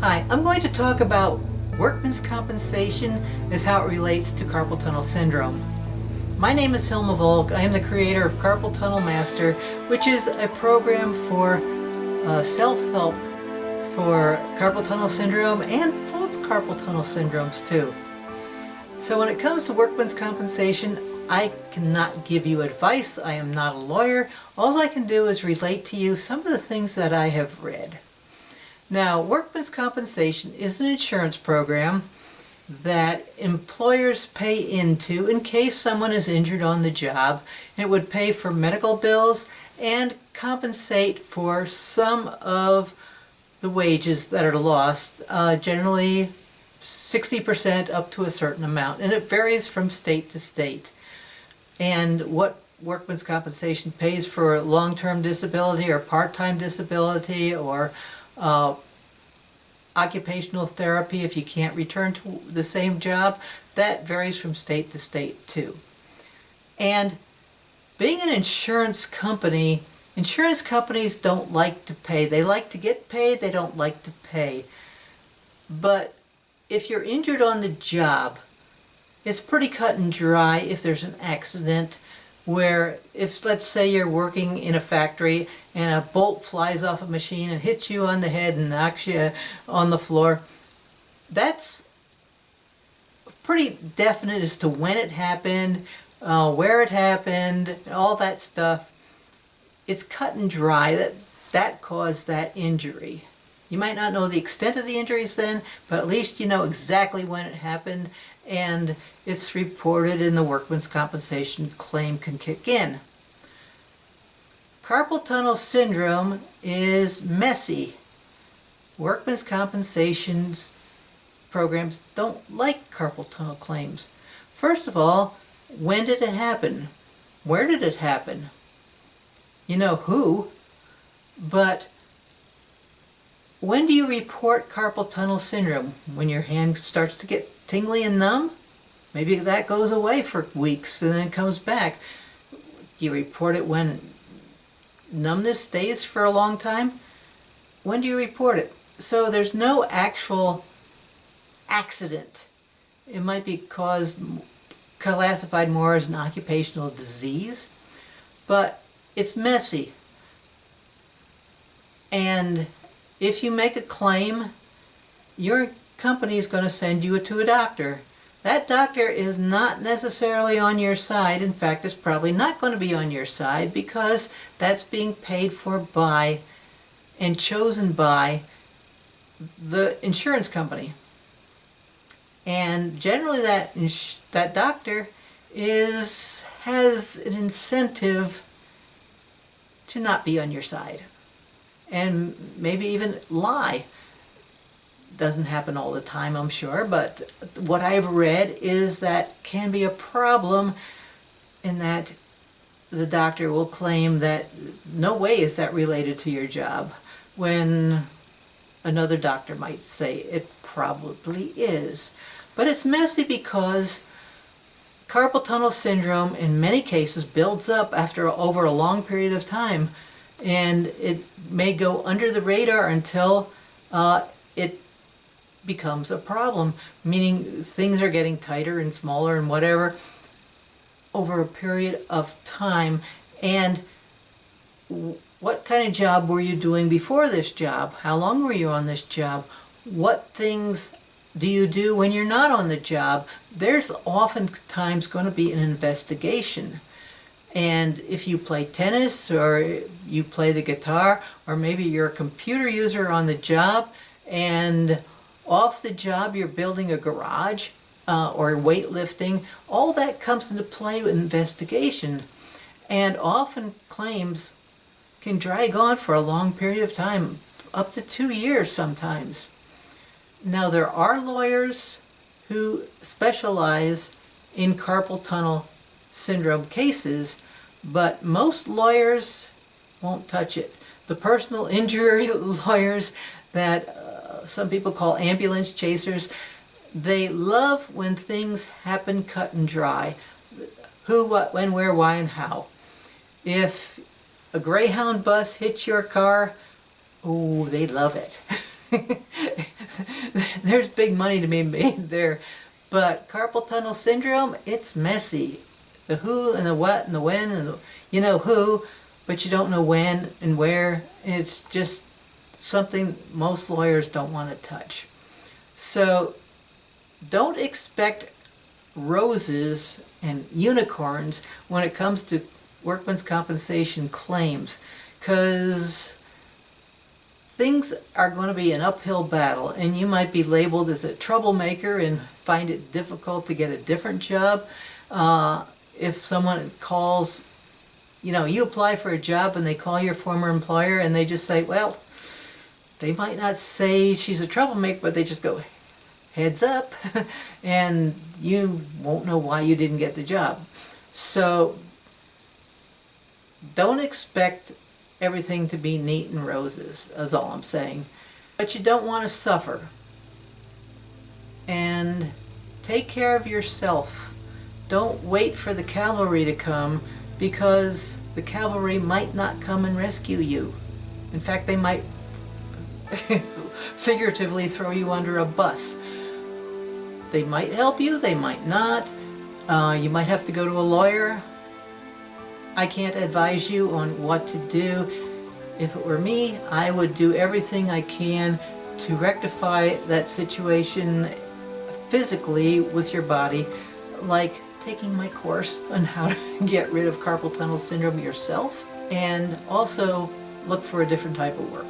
Hi, I'm going to talk about workman's compensation as how it relates to carpal tunnel syndrome. My name is Hilma Volk. I am the creator of Carpal Tunnel Master, which is a program for self-help for carpal tunnel syndrome and false carpal tunnel syndromes too. So when it comes to workman's compensation, I cannot give you advice. I am not a lawyer. All I can do is relate to you some of the things that I have read. Now, workman's compensation is an insurance program that employers pay into in case someone is injured on the job. It would pay for medical bills and compensate for some of the wages that are lost, generally 60% up to a certain amount, and it varies from state to state. And what workman's compensation pays for long-term disability or part-time disability or occupational therapy if you can't return to the same job, that varies from state to state too. And being an insurance company, insurance companies don't like to pay. They like to get paid, they don't like to pay. But if you're injured on the job, it's pretty cut and dry if there's an accident where, if let's say you're working in a factory and a bolt flies off a machine and hits you on the head and knocks you on the floor, that's pretty definite as to when it happened, where it happened, all that stuff. It's cut and dry that caused that injury. You might not know the extent of the injuries then, but at least you know exactly when it happened, and it's reported and the workman's compensation claim can kick in. Carpal tunnel syndrome is messy. Workman's compensation programs don't like carpal tunnel claims. First of all, when did it happen? Where did it happen? You know who, but when do you report carpal tunnel syndrome? When your hand starts to get tingly and numb? Maybe that goes away for weeks and then comes back. Do you report it when numbness stays for a long time? When do you report it? So there's no actual accident. It might be classified more as an occupational disease, but it's messy. And if you make a claim, your company is going to send you to a doctor. That doctor is not necessarily on your side. In fact, it's probably not going to be on your side because that's being paid for by and chosen by the insurance company. And generally that doctor has an incentive to not be on your side and maybe even lie. Doesn't happen all the time, I'm sure, but what I've read is that can be a problem in that the doctor will claim that no way is that related to your job, when another doctor might say it probably is. But it's messy because carpal tunnel syndrome in many cases builds up over a long period of time, and it may go under the radar until it becomes a problem, meaning things are getting tighter and smaller and whatever over a period of time. And what kind of job were you doing before this job? How long were you on this job? What things do you do when you're not on the job? There's oftentimes going to be an investigation. And if you play tennis or you play the guitar, or maybe you're a computer user on the job, and off the job you're building a garage or weightlifting, all that comes into play with investigation. And often claims can drag on for a long period of time, up to 2 years sometimes. Now, there are lawyers who specialize in carpal tunnel syndrome cases, but most lawyers won't touch it. The personal injury lawyers that some people call ambulance chasers, they love when things happen cut and dry. Who, what, when, where, why, and how. If a Greyhound bus hits your car, oh, they love it. there's big money to be made there. But carpal tunnel syndrome, it's messy. The who and the what and the when and the, you know who, but you don't know when and where. It's just something most lawyers don't want to touch. So don't expect roses and unicorns when it comes to workman's compensation claims, because things are going to be an uphill battle, and you might be labeled as a troublemaker and find it difficult to get a different job. If someone calls, you apply for a job and they call your former employer and they just say, well, they might not say she's a troublemaker, but they just go, heads up, and you won't know why you didn't get the job. So don't expect everything to be neat and roses, is all I'm saying. But you don't want to suffer. And take care of yourself. Don't wait for the cavalry to come, because the cavalry might not come and rescue you. In fact, they might figuratively throw you under a bus. They might help you, they might not. You might have to go to a lawyer. I can't advise you on what to do. If it were me, I would do everything I can to rectify that situation physically with your body, like taking my course on how to get rid of carpal tunnel syndrome yourself, and also look for a different type of work.